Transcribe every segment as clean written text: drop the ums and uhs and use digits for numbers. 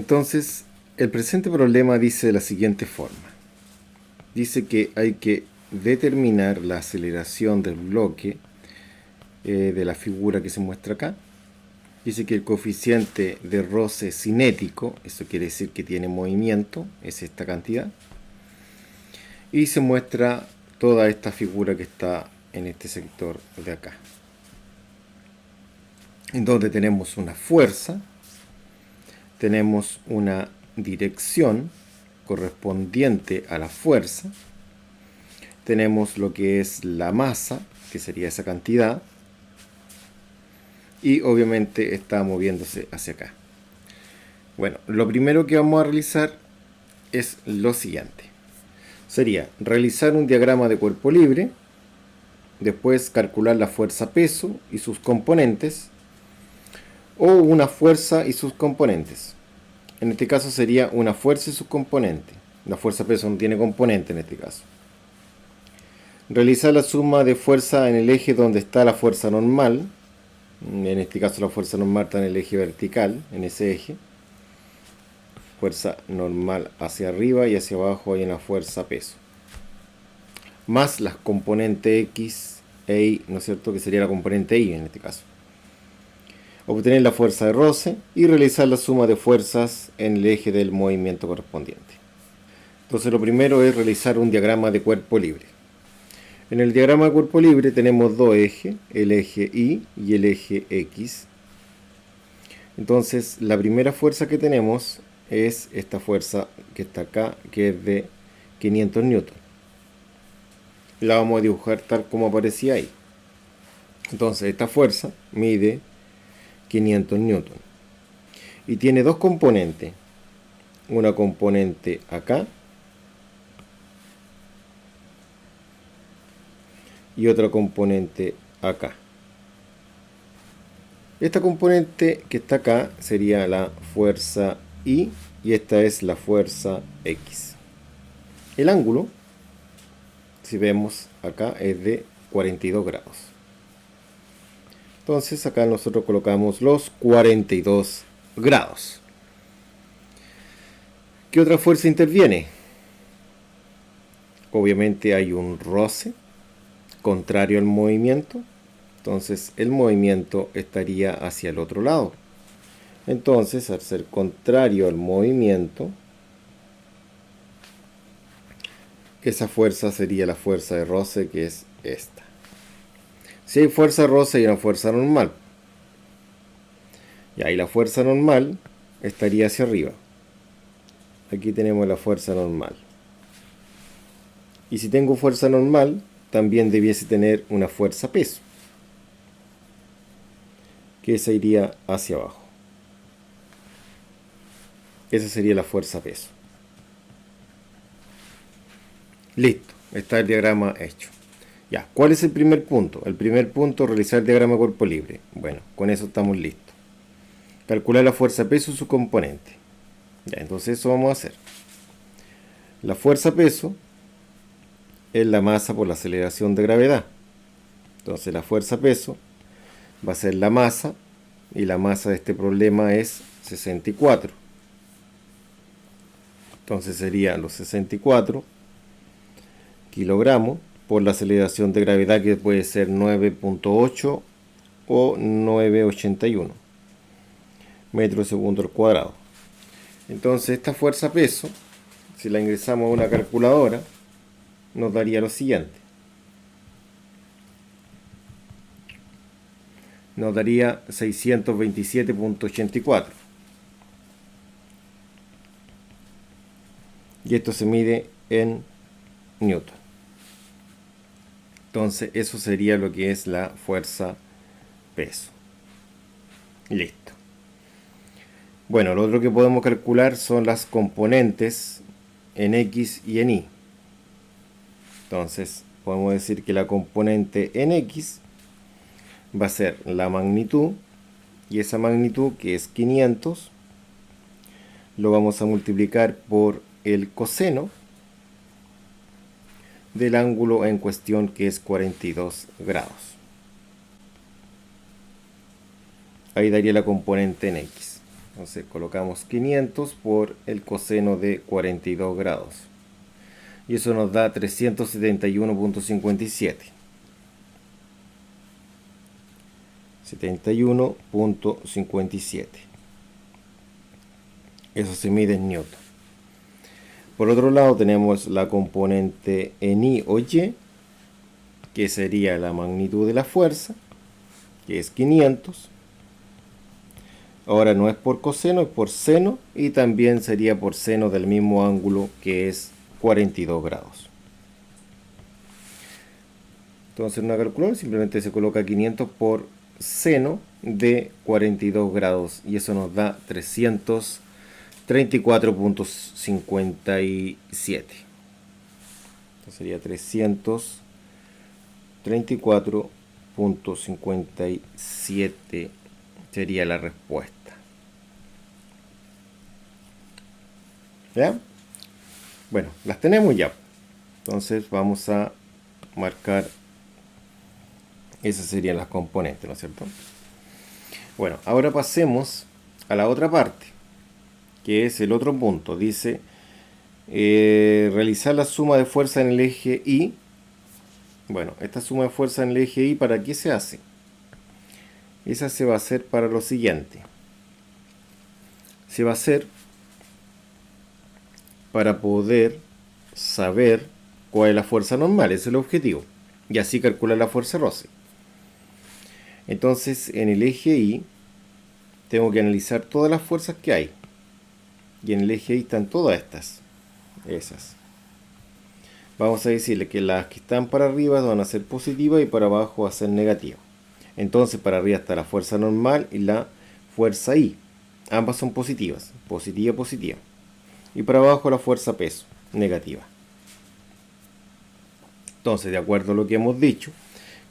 Entonces, el presente problema dice de la siguiente forma. Dice que hay que determinar la aceleración del bloque de la figura que se muestra acá. Dice que el coeficiente de roce cinético, eso quiere decir que tiene movimiento, es esta cantidad. Y se muestra toda esta figura que está en este sector de acá, en donde tenemos una fuerza, tenemos una dirección correspondiente a la fuerza, tenemos lo que es la masa, que sería esa cantidad, y obviamente está moviéndose hacia acá. Bueno, lo primero que vamos a realizar es lo siguiente. Sería realizar un diagrama de cuerpo libre, después calcular la fuerza peso y sus componentes, o una fuerza y sus componentes. En este caso sería una fuerza y sus componentes. La fuerza peso no tiene componente en este caso. Realizar la suma de fuerza en el eje donde está la fuerza normal. En este caso la fuerza normal está en el eje vertical, en ese eje. Fuerza normal hacia arriba y hacia abajo hay una fuerza peso. Más las componentes X e Y, ¿no es cierto? Que sería la componente Y en este caso. Obtener la fuerza de roce y realizar la suma de fuerzas en el eje del movimiento correspondiente. Entonces lo primero es realizar un diagrama de cuerpo libre. En el diagrama de cuerpo libre tenemos dos ejes, el eje Y y el eje X. Entonces la primera fuerza que tenemos es esta fuerza que está acá, que es de 500 newton. La vamos a dibujar tal como aparecía ahí. Entonces esta fuerza mide 500 newton y tiene dos componentes, una componente acá y otra componente acá. Esta componente que está acá sería la fuerza Y y esta es la fuerza X. El ángulo, si vemos acá, es de 42 grados. Entonces acá nosotros colocamos los 42 grados. ¿Qué otra fuerza interviene? Obviamente hay un roce contrario al movimiento. Entonces el movimiento estaría hacia el otro lado. Entonces, al ser contrario al movimiento, esa fuerza sería la fuerza de roce, que es esta. Si hay fuerza de roce, hay una fuerza normal. Y ahí la fuerza normal estaría hacia arriba. Aquí tenemos la fuerza normal. Y si tengo fuerza normal, también debiese tener una fuerza peso, que esa iría hacia abajo. Esa sería la fuerza peso. Listo, está el diagrama hecho. Ya, ¿cuál es el primer punto? El primer punto, realizar el diagrama de cuerpo libre. Bueno, con eso estamos listos. Calcular la fuerza peso y su componente. Ya, entonces eso vamos a hacer. La fuerza peso es la masa por la aceleración de gravedad. Entonces la fuerza peso va a ser la masa, y la masa de este problema es 64. Entonces sería los 64 kilogramos por la aceleración de gravedad, que puede ser 9.8 o 9.81 metros segundo al cuadrado. Entonces esta fuerza peso, si la ingresamos a una calculadora, nos daría lo siguiente. Nos daría 627.84. Y esto se mide en newton. Entonces eso sería lo que es la fuerza peso. Listo. Bueno, lo otro que podemos calcular son las componentes en X y en Y. Entonces podemos decir que la componente en X va a ser la magnitud, y esa magnitud, que es 500, lo vamos a multiplicar por el coseno del ángulo en cuestión, que es 42 grados. Ahí daría la componente en X. Entonces colocamos 500 por el coseno de 42 grados. Y eso nos da 371.57. 71.57. Eso se mide en newton. Por otro lado tenemos la componente en I o Y, que sería la magnitud de la fuerza, que es 500. Ahora no es por coseno, es por seno, y también sería por seno del mismo ángulo, que es 42 grados. Entonces en una calculadora simplemente se coloca 500 por seno de 42 grados y eso nos da 334.57. Entonces sería 334.57 sería la respuesta. ¿Ya? Bueno, las tenemos ya. Entonces vamos a marcar. Esas serían las componentes, ¿no es cierto? Bueno, ahora pasemos a la otra parte, que es el otro punto. Dice, realizar la suma de fuerza en el eje Y. Bueno, esta suma de fuerza en el eje Y, ¿para qué se hace? Esa se va a hacer para lo siguiente. Se va a hacer para poder saber cuál es la fuerza normal. Ese es el objetivo. Y así calcular la fuerza roce. Entonces, en el eje Y, tengo que analizar todas las fuerzas que hay. Y en el eje Y están todas estas. Esas. Vamos a decirle que las que están para arriba van a ser positivas y para abajo va a ser negativa. Entonces, para arriba está la fuerza normal y la fuerza I. Ambas son positivas. Positiva, positiva. Y para abajo la fuerza peso. Negativa. Entonces, de acuerdo a lo que hemos dicho,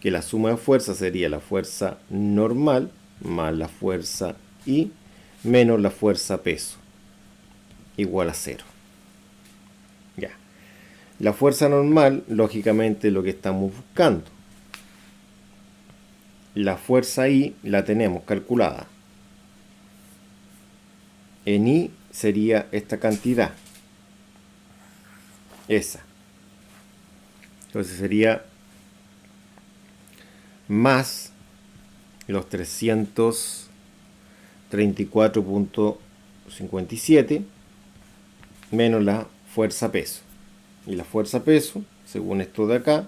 que la suma de fuerza sería la fuerza normal más la fuerza I menos la fuerza peso, igual a 0. Ya. La fuerza normal, lógicamente, es lo que estamos buscando. La fuerza I la tenemos calculada. En I sería esta cantidad. Esa. Entonces sería más los 334.57 menos la fuerza peso. Y la fuerza peso, según esto de acá,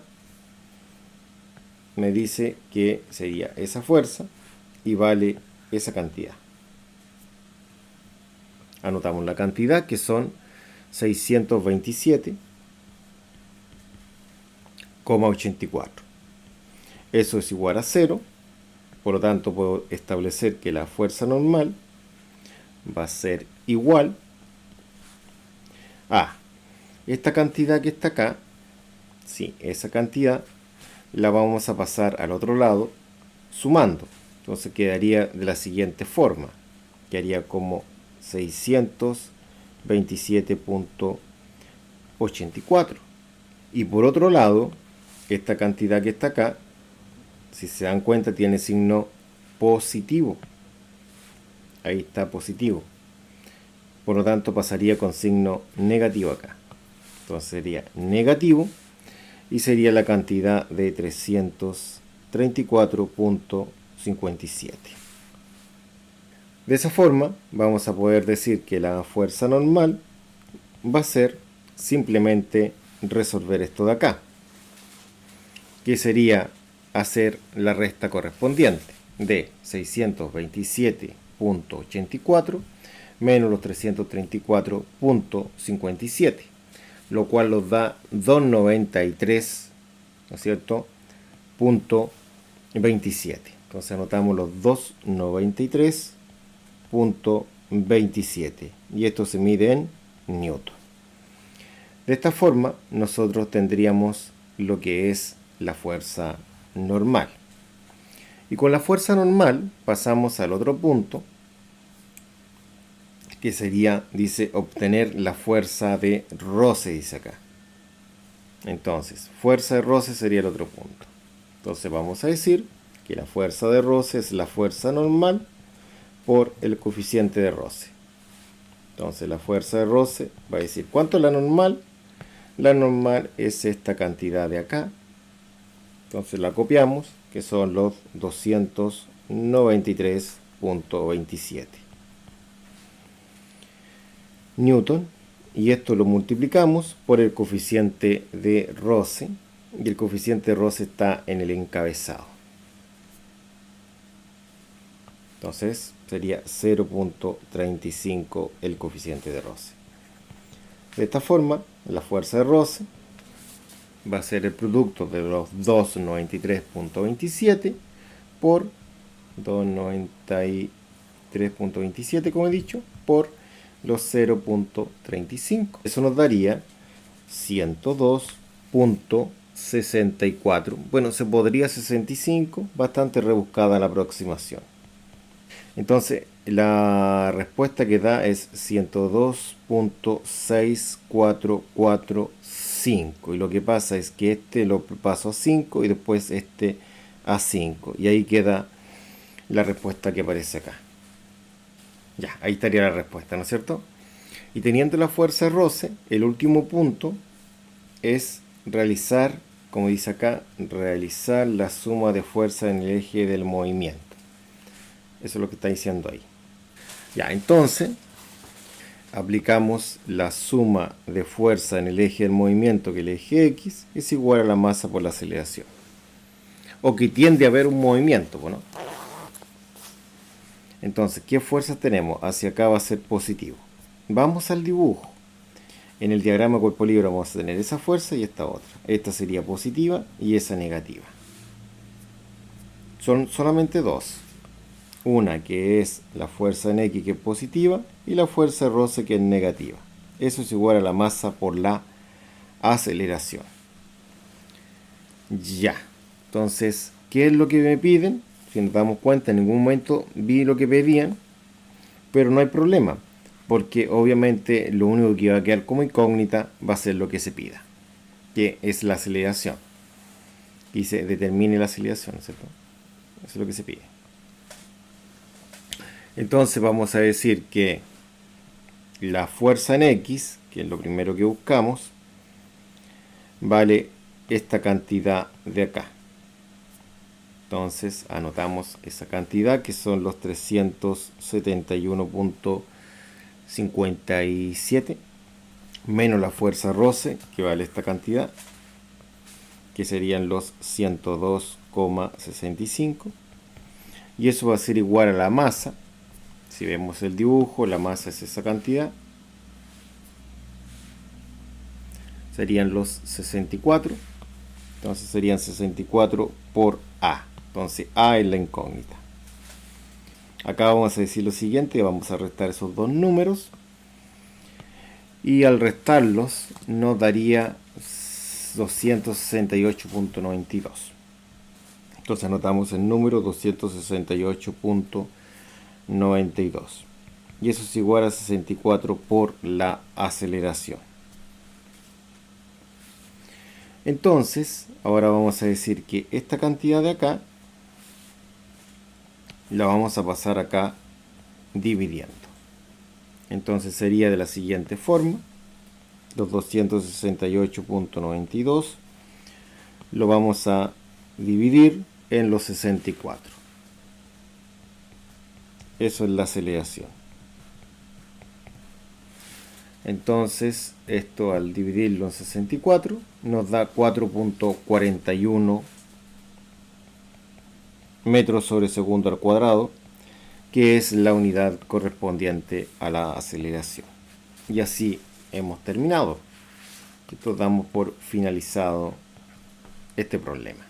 me dice que sería esa fuerza y vale esa cantidad. Anotamos la cantidad, que son 627,84. Eso es igual a 0. Por lo tanto, puedo establecer que la fuerza normal va a ser igual a esta cantidad que está acá. Sí, esa cantidad la vamos a pasar al otro lado sumando. Entonces quedaría de la siguiente forma. Quedaría como 627.84. Y por otro lado, esta cantidad que está acá, si se dan cuenta, tiene signo positivo. Ahí está positivo. Por lo tanto, pasaría con signo negativo acá. Entonces sería negativo y sería la cantidad de 334.57. De esa forma, vamos a poder decir que la fuerza normal va a ser simplemente resolver esto de acá, que sería hacer la resta correspondiente de 627.84 menos los 334.57, lo cual nos da 293, ¿no es cierto?, punto 27. Entonces anotamos los 293.27 y esto se mide en newton. De esta forma nosotros tendríamos lo que es la fuerza normal. Y con la fuerza normal pasamos al otro punto, que sería, dice, obtener la fuerza de roce, dice acá. Entonces, fuerza de roce sería el otro punto. Entonces vamos a decir que la fuerza de roce es la fuerza normal por el coeficiente de roce. Entonces la fuerza de roce va a decir, ¿cuánto es la normal? La normal es esta cantidad de acá. Entonces la copiamos, que son los 293.27 newton, y esto lo multiplicamos por el coeficiente de roce, y el coeficiente de roce está en el encabezado. Entonces sería 0.35 el coeficiente de roce. De esta forma, la fuerza de roce va a ser el producto de los 293.27 por 293.27, como he dicho, por los 0.35. Eso nos daría 102.64. Bueno, se podría 65, bastante rebuscada la aproximación. Entonces, la respuesta que da es 102.6445. Y lo que pasa es que este lo paso a 5 y después este a 5. Y ahí queda la respuesta que aparece acá. Ya, ahí estaría la respuesta, ¿no es cierto? Y teniendo la fuerza de roce, el último punto es realizar, como dice acá, realizar la suma de fuerza en el eje del movimiento. Eso es lo que está diciendo ahí. Ya, entonces aplicamos la suma de fuerza en el eje del movimiento, que el eje X es igual a la masa por la aceleración. O que tiende a haber un movimiento, ¿no? Entonces, ¿qué fuerzas tenemos? Hacia acá va a ser positivo. Vamos al dibujo. En el diagrama cuerpo libre vamos a tener esa fuerza y esta otra. Esta sería positiva y esa negativa. Son solamente dos. Una que es la fuerza en X, que es positiva, y la fuerza de roce, que es negativa. Eso es igual a la masa por la aceleración. Ya. Entonces, ¿qué es lo que me piden? Si nos damos cuenta, en ningún momento vi lo que pedían, pero no hay problema, porque obviamente lo único que va a quedar como incógnita va a ser lo que se pida, que es la aceleración. Y se determine la aceleración, ¿cierto? Eso es lo que se pide. Entonces vamos a decir que la fuerza en X, que es lo primero que buscamos, vale esta cantidad de acá. Entonces anotamos esa cantidad, que son los 371.57, menos la fuerza roce, que vale esta cantidad, que serían los 102,65. Y eso va a ser igual a la masa. Si vemos el dibujo, la masa es esa cantidad. Serían los 64. Entonces serían 64 por A. Entonces A es la incógnita. Acá vamos a decir lo siguiente. Vamos a restar esos dos números. Y al restarlos nos daría 268.92. Entonces anotamos el número 268.92. Y eso es igual a 64 por la aceleración. Entonces, ahora vamos a decir que esta cantidad de acá la vamos a pasar acá dividiendo. Entonces sería de la siguiente forma. Los 268.92 lo vamos a dividir en los 64. Eso es la aceleración. Entonces, esto al dividirlo en 64 nos da 4.41 metros sobre segundo al cuadrado, que es la unidad correspondiente a la aceleración. Y así hemos terminado. Esto damos por finalizado este problema.